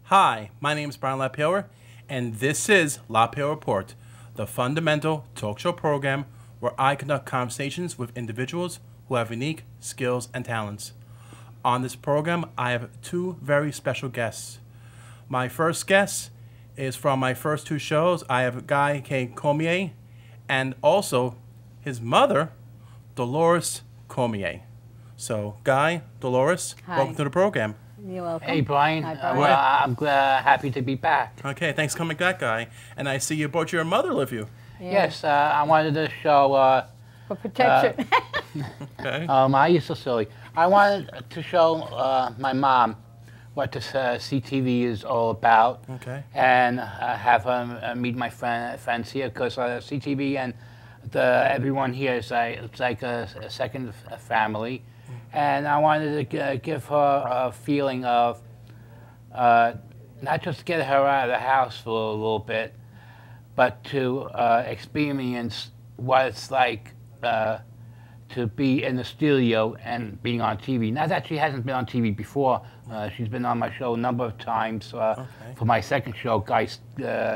Hi, my name is Brian LaPayower, and this is LaPayower Report, the fundamental talk show program where I conduct conversations with individuals who have unique skills and talents. On this program, I have two very special guests. My first guest is from my first two shows. I have Guy K. Cormier and also his mother, Dolores Cormier. So, Guy, Dolores, Hi. welcome to the program. You're welcome. Hey, Brian. Hi, Brian. Well, I'm happy to be back. Okay, thanks for coming back, Guy. And I see you brought your mother with you. Yeah. Yes, I wanted to show. For protection. Okay. I used to silly. I wanted to show my mom what this CTV is all about. Okay. And have her meet my friends here, because CTV and everyone here is it's like a second family. And I wanted to give her a feeling of not just get her out of the house for a little bit, but to experience what it's like to be in the studio and being on TV. Not that she hasn't been on TV before. She's been on my show a number of times for my second show, Guy's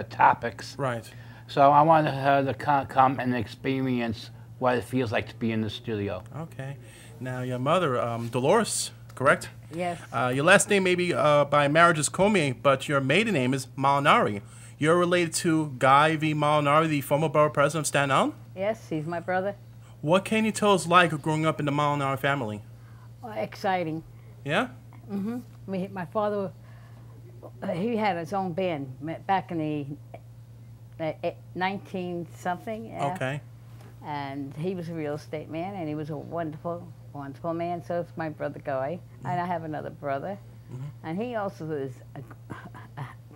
Topics. Right. So I wanted her to come and experience what it feels like to be in the studio. Okay. Now, your mother, Dolores, correct? Yes. Your last name may be by marriage is Cormier, but your maiden name is Molinari. You're related to Guy V. Molinari, the former borough president of Staten Island? Yes, he's my brother. What can you tell us like growing up in the Molinari family? Exciting. Yeah? My father, he had his own band back in the 19-something. Yeah. Okay. And he was a real estate man, and he was a wonderful man. So is my brother Guy, and I have another brother, and he also was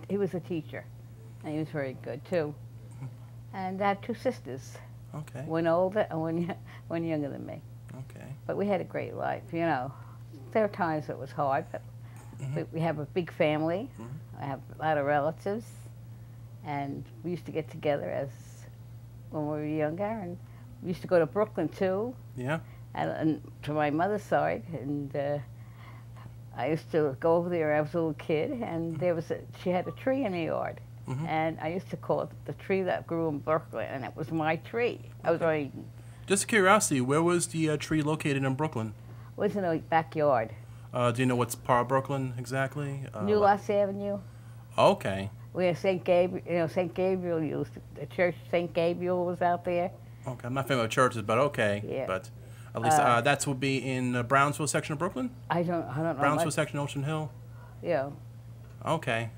he was a teacher, and he was very good too. And I have two sisters, Okay. one older and one younger than me. Okay. But we had a great life, you know. There were times it was hard, but we have a big family. I have a lot of relatives, and we used to get together when we were younger, and we used to go to Brooklyn too. Yeah? And to my mother's side, and I used to go over there when I was a little kid, and she had a tree in the yard, and I used to call it the tree that grew in Brooklyn, and it was my tree. I was only Just curiosity, where was the tree located in Brooklyn? was in the backyard. Do you know what's part of Brooklyn exactly? New Loss Avenue. Okay. Where St. Gabriel, St. Gabriel used the church. St. Gabriel was out there. Okay. I'm not familiar with churches, but okay. Yeah. But at least that will be in Brownsville section of Brooklyn? I don't know. Brownsville much, section, Ocean Hill? Yeah, Okay.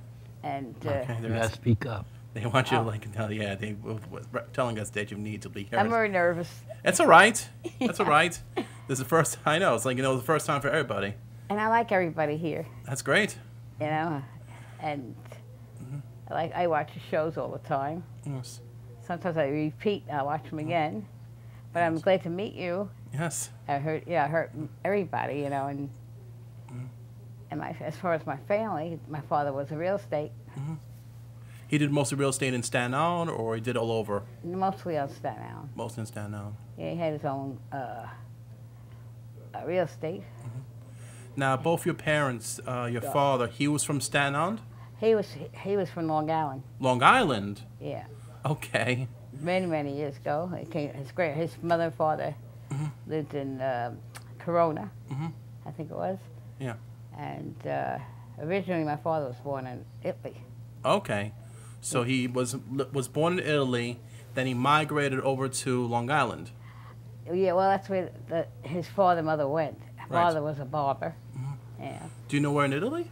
and Okay. You gotta speak up. They want you to they were telling us that you need to be here. I'm very nervous. It's all right. That's all right. This is the first. I know. It's like the first time for everybody. And I like everybody here, That's great. you know, and I watch the shows all the time. Yes. Sometimes I repeat, I watch them again. But I'm glad to meet you. Yes. I heard everybody, you know, and as far as my family, my father was a real estate, He did mostly real estate in Staten Island, or he did all over? mostly on Staten Island. Mostly in Staten Island. Yeah, he had his own real estate. Now, both your parents, your father, he was from Staten Island? He was from Long Island. Long Island? Yeah, Okay. many years ago. His mother and father lived in Corona, I think it was. Yeah. And originally, my father was born in Italy. Okay. So he was born in Italy, then he migrated over to Long Island. Yeah, well, that's where his father and mother went. Right. Father was a barber. Yeah. Do you know where in Italy?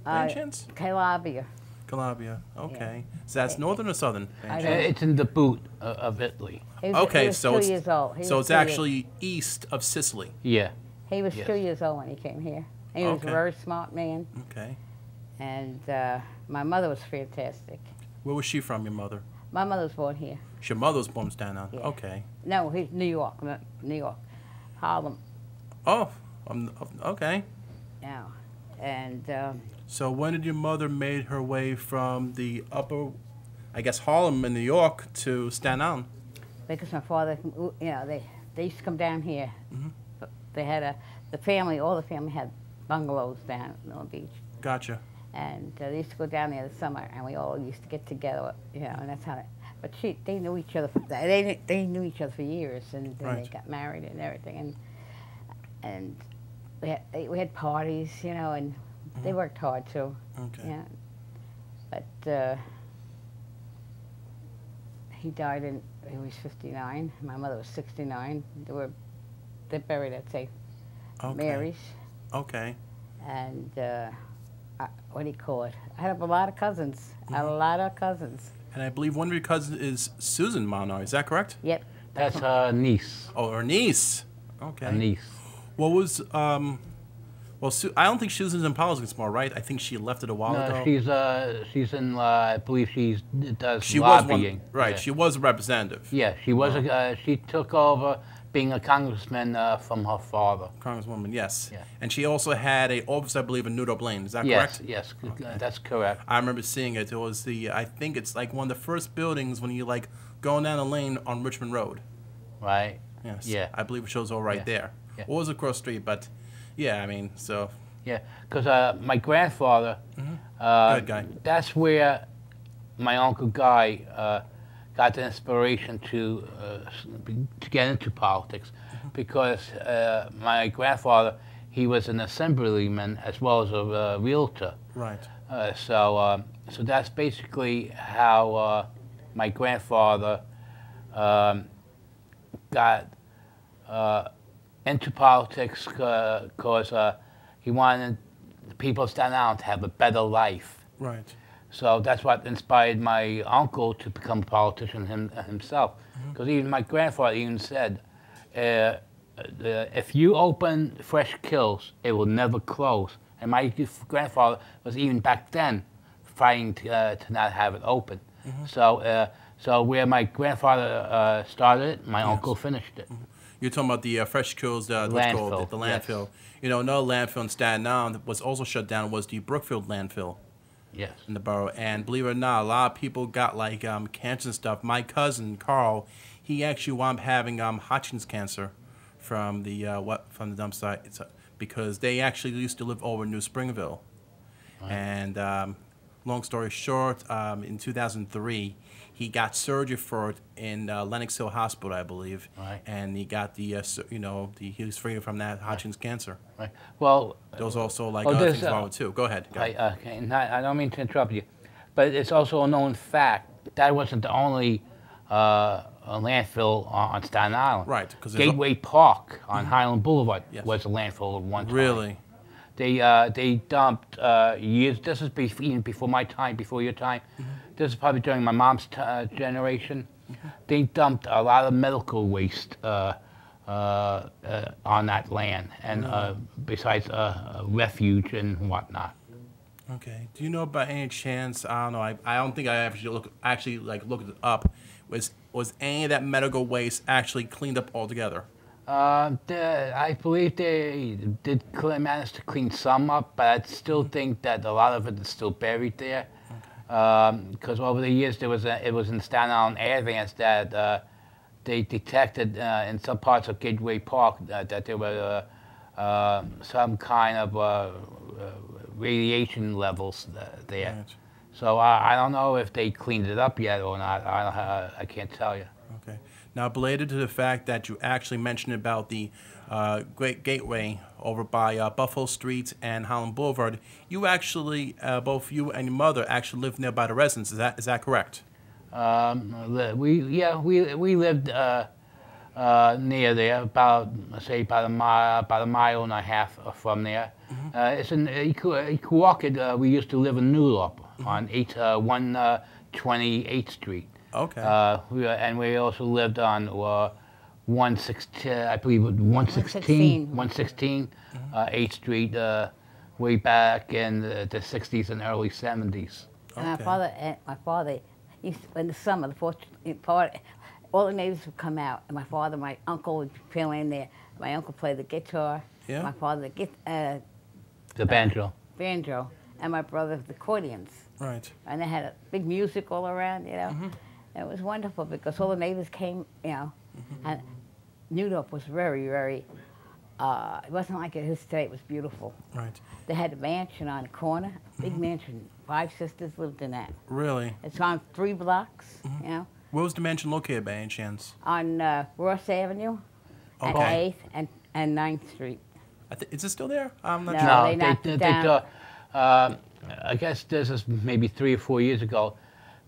By any chance? Calabria. Calabria. Okay. So that's northern or southern? by any I chance? don't- It's in the boot of Italy. He was, Okay, he was so 2 it's years old. He so was it's 2 years- actually east of Sicily. Yeah. He was yes. 2 years old when he came here. He was Okay. a very smart man, Okay. and my mother was fantastic. Where was she from, your mother? My mother was born here. Your mother was born in Staten Island. Yeah. Okay. No, New York, not New York, Harlem. Oh, okay. Yeah, and So when did your mother made her way from the upper, I guess Harlem in New York to Staten Island? because my father, you know, they used to come down here. But they had all the family had bungalows down at Mill Beach. Gotcha. And they used to go down there the summer, and we all used to get together, you know, and that's how. But they knew each other. They knew each other for years, and then they got married and everything. And we had parties, you know, and they worked hard too. Okay. Yeah. But he died he was 59. My mother was 69. They're buried at St. Mary's. Okay. And what do you call it? I had a lot of cousins. A lot of cousins. And I believe one of your cousins is Susan Molinari. Is that correct? Yep. That's her niece. Oh, her niece. Okay. Her niece. What was well, I don't think Susan's in politics anymore, right? I think she left it a while ago. No, she's in. I believe she does She lobbying. was one, right. Yeah. She was a representative. Yeah, she was. She took over being a congressman from her father. Congresswoman, yes. Yeah. And she also had a office, I believe, in New Dublin. Is that correct? Yes, Okay. that's correct. I remember seeing it. It was I think it's like one of the first buildings when you like going down the lane on Richmond Road. Right. Yes. Yeah. I believe it shows all right there. Yeah. Well, it was across the street, but yeah, I mean, so. Yeah, because my grandfather. Good guy. That's where my Uncle Guy got the inspiration to get into politics, because my grandfather, he was an assemblyman as well as a realtor. Right. So that's basically how my grandfather got into politics, because he wanted the people of Staten Island to have a better life. Right. So that's what inspired my uncle to become a politician himself. Because even my grandfather even said, if you open Fresh Kills, it will never close. And my grandfather was even back then fighting to not have it open. So where my grandfather started it, my uncle finished it. You're talking about the Fresh Kills, what's called the landfill. Yes. You know, another landfill in Staten Island that was also shut down was the Brookfield landfill. Yes. In the borough, and believe it or not, a lot of people got like cancer and stuff. My cousin Carl, he actually wound up having Hodgkin's cancer from the from the dump site. It's because they actually used to live over in New Springville, and long story short, in 2003, he got surgery for it in Lenox Hill Hospital, I believe, and he got the he was free from that Hodgkin's cancer. Right. Well, there was also like other things wrong with too. Go ahead. I don't mean to interrupt you, but it's also a known fact that wasn't the only landfill on Staten Island. Right. Because Gateway Park on Highland Boulevard was a landfill at one time. Really? They dumped years. This is even before my time, before your time. This is probably during my mom's generation. They dumped a lot of medical waste on that land, and besides refuge and whatnot. Okay. Do you know by any chance? I don't know. I don't think I actually looked it up. Was any of that medical waste actually cleaned up altogether? I believe they did manage to clean some up, but I still think that a lot of it is still buried there. Because over the years it was in Staten Island Air Vents that they detected in some parts of Gateway Park that there were some kind of radiation levels there. Right. So I don't know if they cleaned it up yet or not. I can't tell you. Okay. Now, related to the fact that you actually mentioned about the Great Gateway over by Buffalo Street and Highland Boulevard, you actually, both you and your mother, actually lived nearby the residence. Is that correct? We lived near there, about a mile and a half from there. It's in Equawket. We used to live in Newlop on 128th Street. Okay. And we also lived on 116, I believe 116 8th Street, way back in the 60s and early 70s. And my father used to, in the summer, all the neighbors would come out, and my uncle would fill in there. My uncle played the guitar. Yeah. My father the banjo. Banjo, and my brother the accordions. Right. And they had a big music all around, you know. It was wonderful because all the neighbors came, you know, and Newdorf was very, very it wasn't like it is today. It was beautiful. Right. They had a mansion on the corner, big mansion. 5 sisters lived in that. Really? It's on 3 blocks, you know, Where was the mansion located by any chance? on Ross Avenue at Okay. 8th and 9th Street. Is it still there? I'm not No. sure. No, they knocked it down. I guess this is maybe 3 or 4 years ago.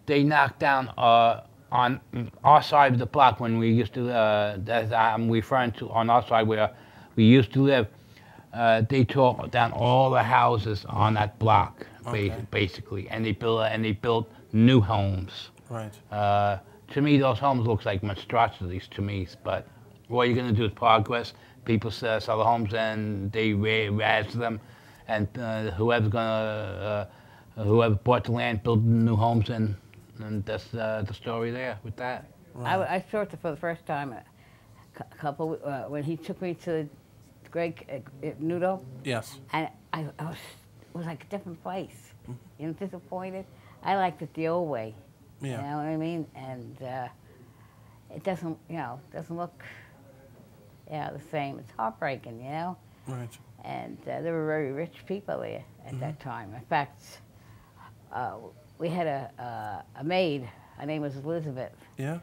They knocked down on our side of the block when we used to, that I'm referring to on our side where we used to live. They tore down all the houses on that block, basically, and they built new homes. Right. To me, those homes look like monstrosities to me, but what you're going to do is progress. People sell the homes and they razz them, and whoever bought the land built new homes, and that's the story there with that. Right. I saw it for the first time couple when he took me to Greg Nudo. Yes. And it was like a different place. You know, disappointed. I liked it the old way. Yeah. You know what I mean? And it doesn't, doesn't look, the same. It's heartbreaking, you know? Right. And there were very rich people there at that time. In fact, we had a maid. Her name was Elizabeth. Yeah.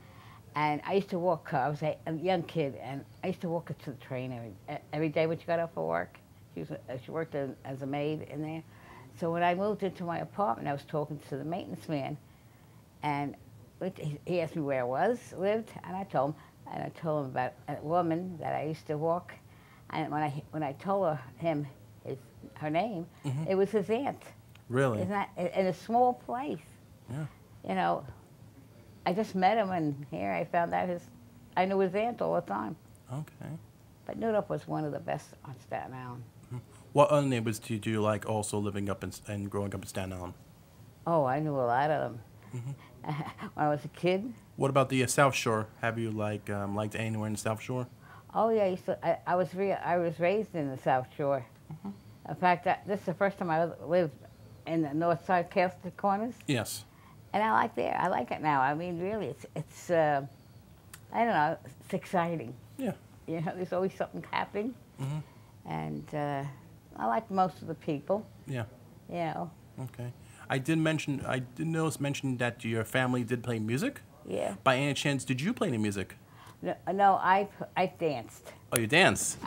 And I used to walk her. I was a young kid, and I used to walk her to the train every day when she got up for work. She worked as a maid in there. So when I moved into my apartment, I was talking to the maintenance man, and he asked me where I lived, and I told him. And I told him about a woman that I used to walk. And when I told him her name, it was his aunt. Really? Isn't that in a small place? Yeah. You know, I just met him, and here I found out I knew his aunt all the time. Okay. But Newdorf was one of the best on Staten Island. What other neighbors did you like also living up and growing up in Staten Island? Oh, I knew a lot of them. When I was a kid. What about the South Shore? Have you liked anywhere in the South Shore? Oh yeah, I was raised in the South Shore. In fact, this is the first time I lived in the North Side Castle Corners. Yes. And I like it now. I mean, really, it's I don't know, it's exciting. Yeah. You know, there's always something happening. And I like most of the people. Yeah. You know. Okay. I did mention that your family did play music. Yeah. By any chance, did you play any music? No, I danced. Oh, you danced?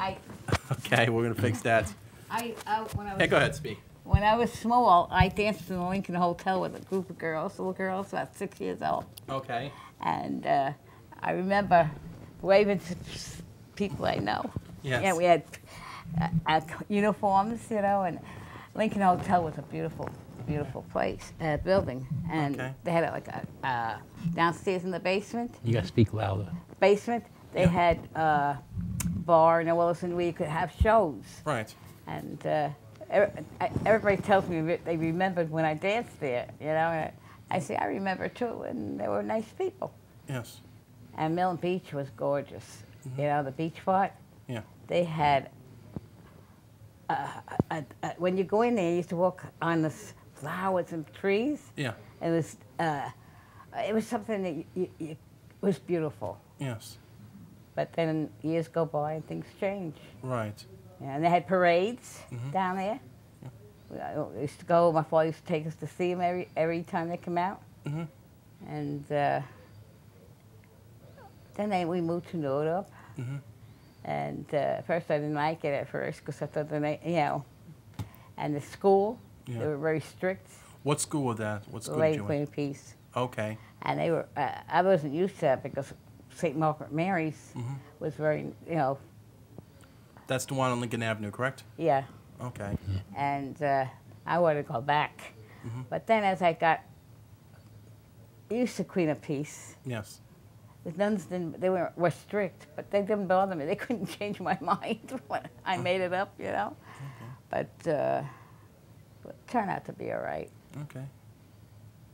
Okay, we're gonna fix that. When I was, Hey, go ahead, speak. When I was small, I danced in the Lincoln Hotel with a group of little girls, about 6 years old. Okay. And I remember waving to people I know. Yes. Yeah, we had uniforms, you know, and Lincoln Hotel was a beautiful place, building. And they had like a downstairs in the basement. You got to speak louder. Basement, they had a bar in Wilson where you could have shows. Right. And everybody tells me they remembered when I danced there, you know. And I say, I remember too, and they were nice people. Yes. And Milton Beach was gorgeous. You know, the beach part. Yeah. They had, when you go in there, you used to walk on the flowers and trees. Yeah. It was something that it was beautiful. Yes. But then years go by and things change. Right. Yeah, and they had parades down there. We used to go. My father used to take us to see them every time they come out. And then we moved to Nordop. And first I didn't like it at first because I thought and the school, they were very strict. What school was that? What school did Lady you Queen went? of Peace. Okay. And they were. I wasn't used to that because St. Margaret Mary's was very, That's the one on Lincoln Avenue, correct? Yeah. Okay. And I wanted to go back. But then as I got used to Queen of Peace, Yes. the nuns were strict, but they didn't bother me. They couldn't change my mind when I made it up, you know. But it turned out to be all right. Okay.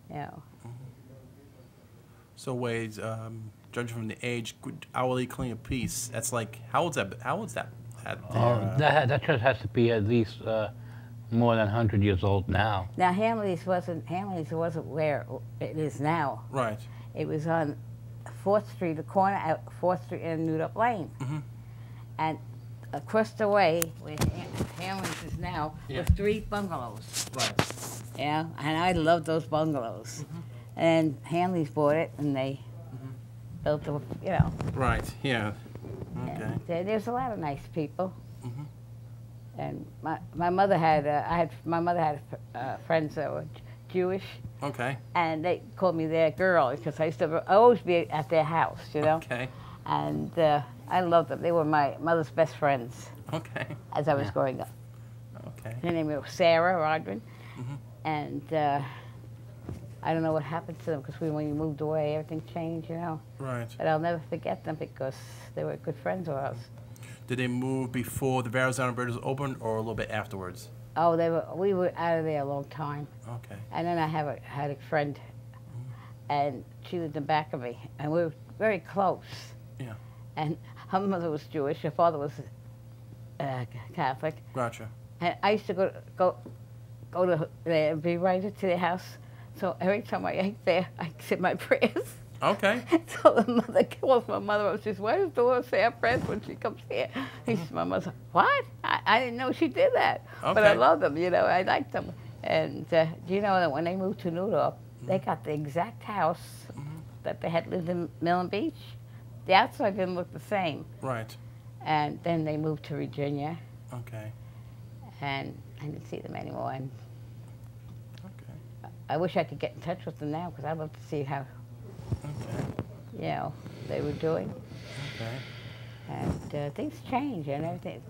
You know. So Wade, judging from the age, hourly Queen of Peace, that's like, how old's that? That church has to be at least more than 100 years old now. Now Hamley's wasn't where it is now. Right. It was on 4th Street, the corner at 4th Street and Newdop Lane. And across the way, where Hamlin's is now, Yeah. was 3 bungalows. Right. Yeah, and I love those bungalows. And Hanley's bought it, and they built the, you know. Right. Yeah. Okay. And there's a lot of nice people. Mhm. And my mother had friends that were Jewish, Okay. and they called me their girl because I used to always be at their house, you know. Okay. And I loved them. They were my mother's best friends Okay. as I was growing up. Okay. Her name was Sarah Rodman, Mhm. and I don't know what happened to them because when we moved away, everything changed, you know. Right. But I'll never forget them because they were good friends of ours. Did they move before the Verrazano Bridge was opened, or a little bit afterwards? Oh, we were out of there a long time. Okay. And then I had a friend, and she lived in back of me, and we were very close. Yeah. And her mother was Jewish, her father was Catholic. Gotcha. And I used to go to there and be right to their house. So every time I ate there, I said my prayers. Okay. So the mother calls my mother up. She says, "Why does Dolores say her prayers when she comes here?" He says, my mother, "What? I didn't know she did that." But I Okay. love them, you know. I like them. And do you know that when they moved to New York, they got the exact house that they had lived in Millen Beach? The outside didn't look the same. Right. And then they moved to Virginia, Okay. and I didn't see them anymore. And Okay. I wish I could get in touch with them now because I'd love to see how, Okay. you know, they were doing. Okay. And things change and everything.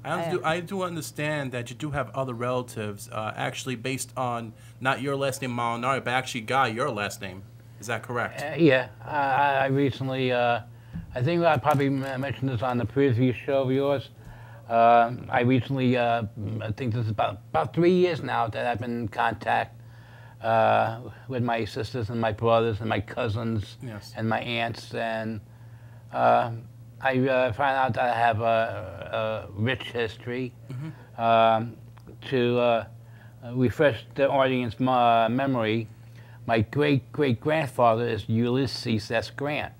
I do understand that you do have other relatives, actually based on not your last name Molinari, but actually Guy, your last name. Is that correct? Yeah, I recently, I think I probably mentioned this on the previous show of yours. I recently, I think this is about 3 years now that I've been in contact with my sisters and my brothers and my cousins Yes. and my aunts, and I found out that I have a rich history. To refresh the audience memory, my great-great-grandfather is Ulysses S. Grant.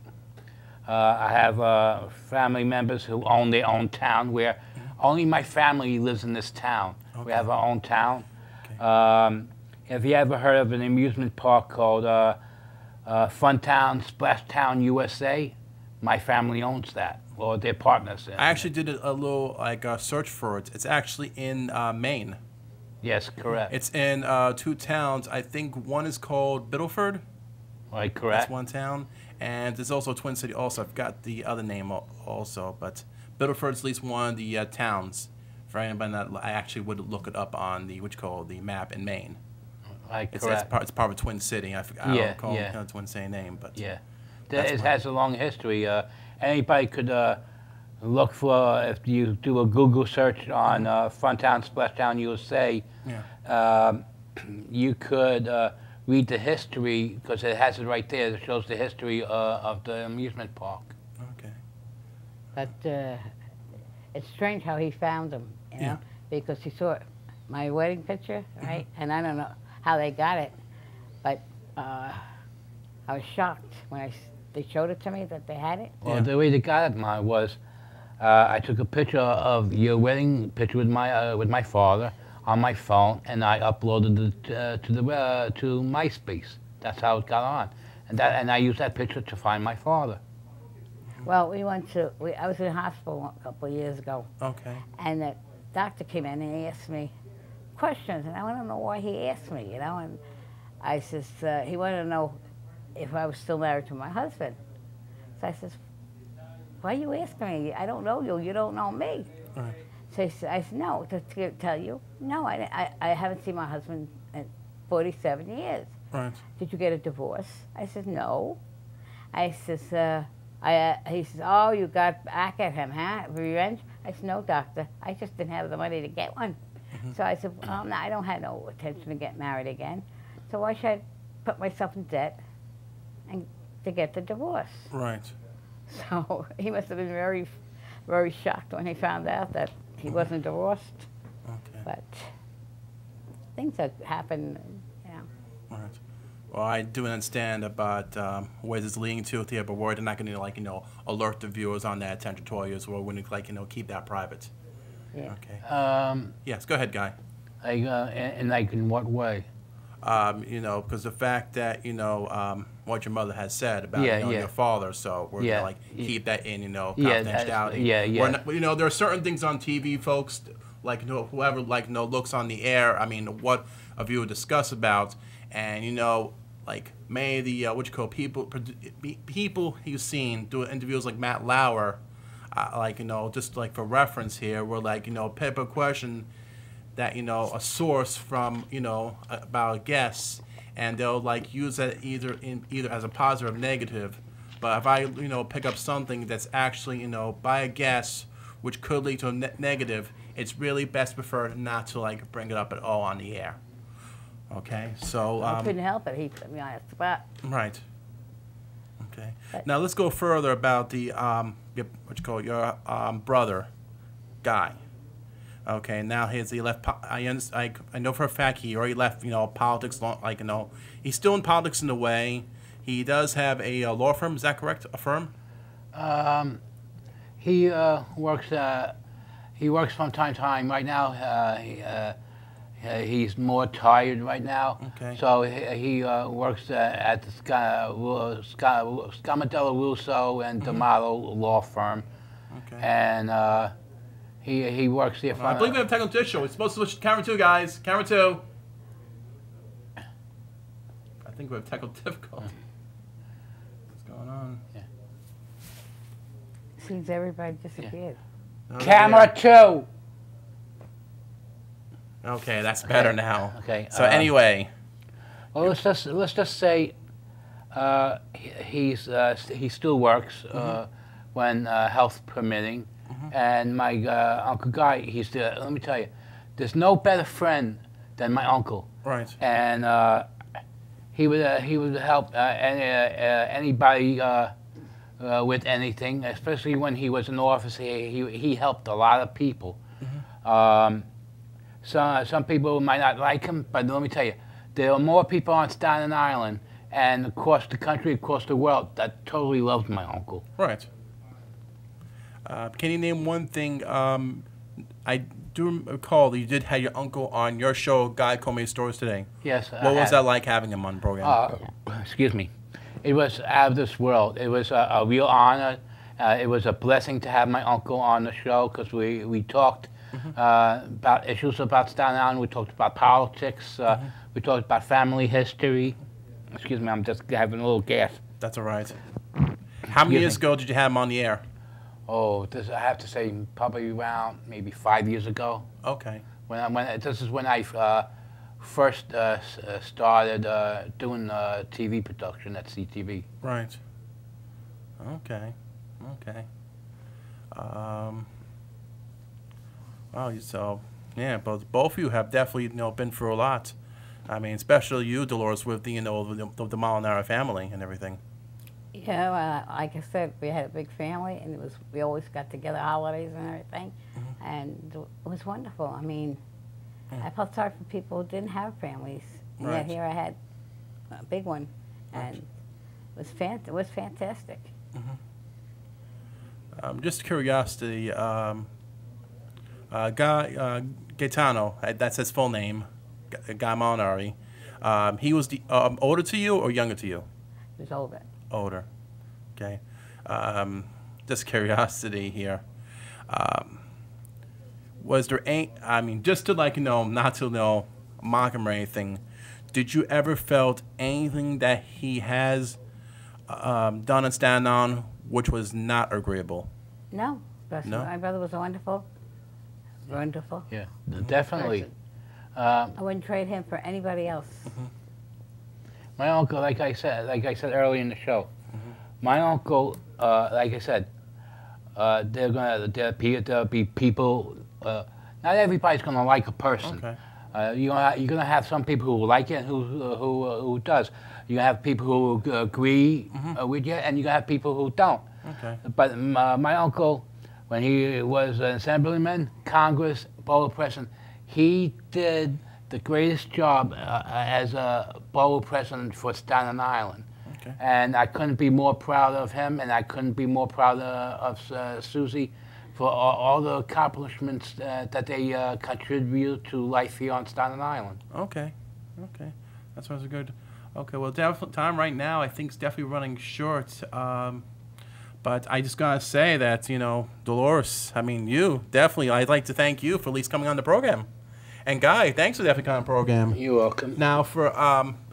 I have family members who own their own town where only my family lives in this town. We Okay. have our own town. Okay. Have you ever heard of an amusement park called Funtown, Splashtown, USA? My family owns that, or their partners. I actually did a little search for it. It's actually in Maine. Yes, correct. It's in 2 towns. I think one is called Biddleford. Right, That's correct. one town. And there's also Twin City also. I've got the other name also. But Biddleford's at least one of the towns. For anybody that I actually would look it up on the the map in Maine. Right, It's correct. part of Twin City. I Yeah, don't recall yeah. Twin City name, but Yeah, That's it fine. has a long history. Anybody could look for, if you do a Google search on Funtown, Splashtown, USA, yeah. you could read the history, because it has it right there. It shows the history of the amusement park. Okay. But it's strange how he found them, you know, Yeah. because he saw my wedding picture, right? And I don't know how they got it, but I was shocked when they showed it to me that they had it. Well, Yeah. the way they got it, mine was, I took a picture of your wedding picture with my father on my phone, and I uploaded it to MySpace. That's how it got on, and I used that picture to find my father. Well, I was in hospital a couple of years ago, Okay. and the doctor came in and he asked me questions, and I want to know why he asked me, you know, and I says, he wanted to know if I was still married to my husband. So I says, why are you asking me? I don't know you. You don't know me. Right. So I said, no, to tell you, no, I haven't seen my husband in 47 years. Right. Did you get a divorce? I said, no. I says, he says, oh, you got back at him, huh? Revenge? I said, no, doctor. I just didn't have the money to get one. So I said, well, no, I don't have no intention to get married again. So why should I put myself in debt and to get the divorce? Right. So he must have been very, very shocked when he found out that he wasn't divorced. Okay. But things that happen, you know. Right. Well, I do understand about where this is leading to here, but we're not going to alert the viewers on that attention as well. When it's like, keep that private. Yeah. Okay. Yes, go ahead, Guy. In what way? Because the fact that, what your mother has said about, your father, so we're going to, keep that in, confidentiality. We're not, there are certain things on TV, folks, like, whoever, like, looks on the air, I mean, what a viewer discuss about, and, like, many of the, people you've seen doing interviews like Matt Lauer, like, just, like, for reference here, were, like, pick a question that, a source from, about a guest, and they'll, like, use that either as a positive or negative. But if I, pick up something that's actually, by a guest, which could lead to a negative, it's really best preferred not to, like, bring it up at all on the air. Okay, so... I couldn't help it. He put me on a spot. Right. Okay. Now, let's go further about the, your brother, Guy. Okay, now he left. I know for a fact he already left. Politics. He's still in politics in a way. He does have a law firm. Is that correct? A firm? He works. He works from time to time. Right now, he's more tired right now. Okay. So he works at the Scamadella Russo and D'Amato law firm. Okay. And. He works here. I believe we have technical issue. We're supposed to switch to camera 2, guys. Camera 2. I think we have technical difficulty. What's going on? Yeah. Seems everybody disappeared. Oh, Camera 2. Okay, that's better now. Okay. So anyway. Well, let's just say he still works when health permitting. And my Uncle Guy, let me tell you, there's no better friend than my uncle. Right. And he would help anybody with anything, especially when he was in office. He helped a lot of people. Some people might not like him, but let me tell you, there are more people on Staten Island and across the country, across the world, that totally loved my uncle. Right. Can you name one thing? I do recall that you did have your uncle on your show, Guy Cormier Stories Today. Yes. What was that like having him on the program? Excuse me. It was out of this world. It was a real honor. It was a blessing to have my uncle on the show because we talked about issues about Staten Island. We talked about politics. We talked about family history. Excuse me, I'm just having a little gas. That's all right. How many years ago did you have him on the air? Oh, I have to say probably around maybe 5 years ago. Okay. This is when I first started doing TV production at CTV. Right. Okay. Okay. Wow. So yeah, both of you have definitely been through a lot. I mean, especially you, Dolores, with the the Molinari family and everything. Like I said, we had a big family, and we always got together holidays and everything, and it was wonderful. I mean, I felt sorry for people who didn't have families, and yet here I had a big one, and it was fantastic. Just curiosity, Gaetano, that's his full name, Guy Molinari. He was older to you or younger to you? He was older. Older. Okay. Just curiosity here. Was there any, I mean, just to not to mock him or anything, did you ever felt anything that he has done in Staten Island which was not agreeable? No. No? My brother was wonderful. Yeah, definitely. I wouldn't trade him for anybody else. My uncle, like I said earlier in the show, my uncle, like I said, there'll be people. Not everybody's gonna like a person. Okay. You're gonna have some people who like it and who does. You're gonna have people who agree with you, and you're gonna have people who don't. Okay. But my uncle, when he was an assemblyman, Congress, borough president, he did the greatest job as a borough president for Staten Island. Okay. And I couldn't be more proud of him, and I couldn't be more proud of Susie for all the accomplishments that they contribute to life here on Staten Island. Okay. Okay. That sounds good. Okay. Well, time right now I think is definitely running short. But I just gotta say that, you know, Dolores, I mean, you definitely, I'd like to thank you for at least coming on the program. And Guy, thanks for definitely coming on the program. You're welcome. Now, for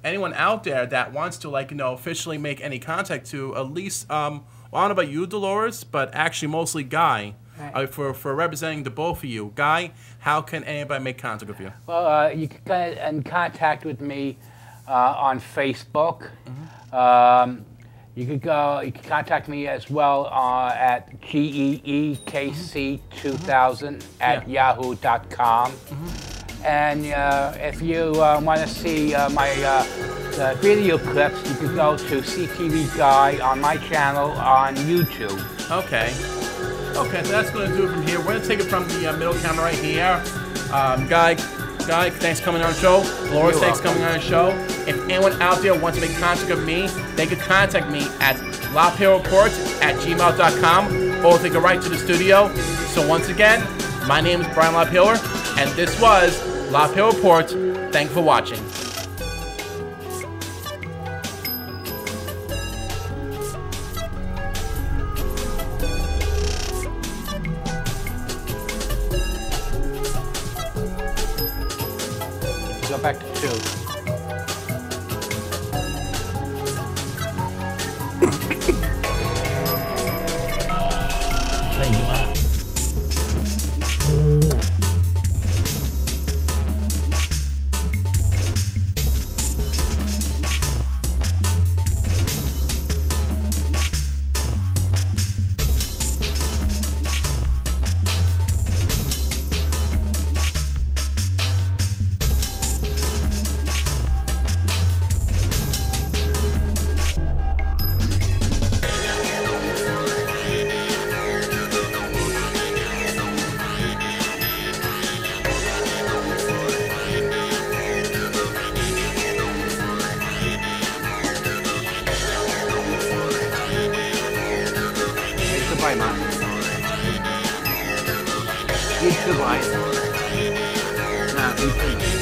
anyone out there that wants to, like, you know, officially make any contact to, at least, well, I don't know about you, Dolores, but actually mostly Guy, Right. for representing the both of you. Guy, how can anybody make contact with you? Well, you can get in contact with me on Facebook. You can contact me as well at geekc2000 at yahoo.com. And if you want to see my video clips, you can go to CTV Guy on my channel on YouTube. Okay. Okay, so that's going to do it from here. We're going to take it from the middle camera right here. Guy, thanks for coming on the show. Dolores, thanks for coming on the show. If anyone out there wants to make contact with me, they can contact me at lapayowerreport@gmail.com, or they can write to the studio. So once again, my name is Brian LaPayower, and this was LaPayower Report. Thank you for watching. Go back to 2. Bye, man. You too, bye. Nah, you too.